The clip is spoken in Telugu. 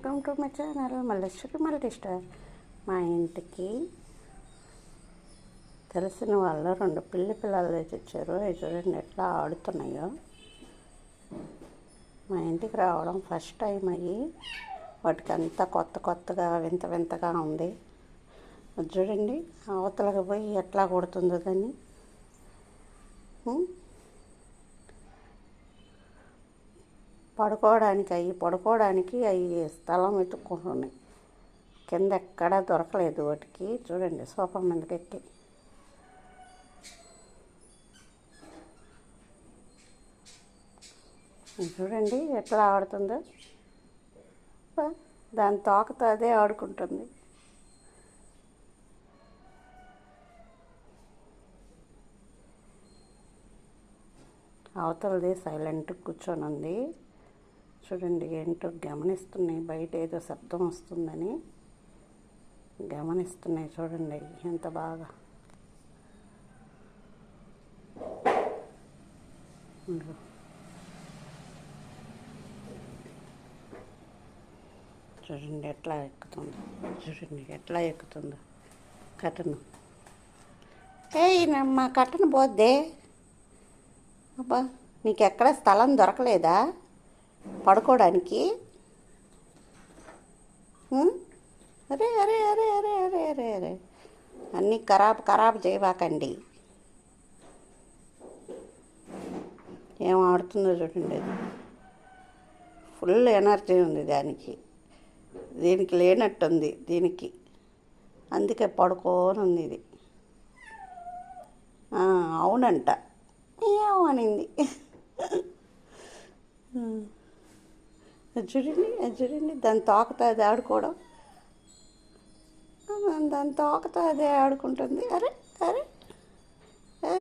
Welcome to my channel Malleswari multi star. మా ఇంటికి తెలిసిన వాళ్ళు 2 పిల్లలు తెచ్చారు. అవి చూడండి ఎట్లా ఆడుతున్నాయో. మా ఇంటికి రావడం ఫస్ట్ టైం అయ్యి వాటికి అంతా కొత్తగా వింతగా ఉంది. అది చూడండి అవతలకి పోయి ఎట్లా కొడుతుందో దాన్ని. పడుకోవడానికి అవి స్థలం వెతుక్కుంటున్నాయి. కింద ఎక్కడా దొరకలేదు వాటికి. చూడండి సోఫా మీదకి ఎక్కి చూడండి ఎట్లా ఆడుతుందో. దాని తోకతో అదే ఆడుకుంటుంది. అవతలది సైలెంట్ కూర్చొని ఉంది. చూడండి ఏంటో గమనిస్తున్నాయి. బయట ఏదో శబ్దం వస్తుందని గమనిస్తున్నాయి. చూడండి ఎంత బాగా. చూడండి ఎట్లా ఎక్కుతుందో కట్టను. మా కట్టను పోద్దే. అబ్బా నీకు ఎక్కడ స్థలం దొరకలేదా పడుకోవడానికి? అరే అరే అరే అరే అరే అరే అరే అన్నీ ఖరాబ్ చేయబాకండి. ఏం ఆడుతుందో చూడండి. ఫుల్ ఎనర్జీ ఉంది దీనికి లేనట్టుంది దీనికి. అందుకే పడుకోని ఉంది ఇది. అవునంట ఏమనింది. చూడండి దాని తోకతో అది ఆడుకోవడం. దాని తోకతో అదే ఆడుకుంటుంది. అరే అరే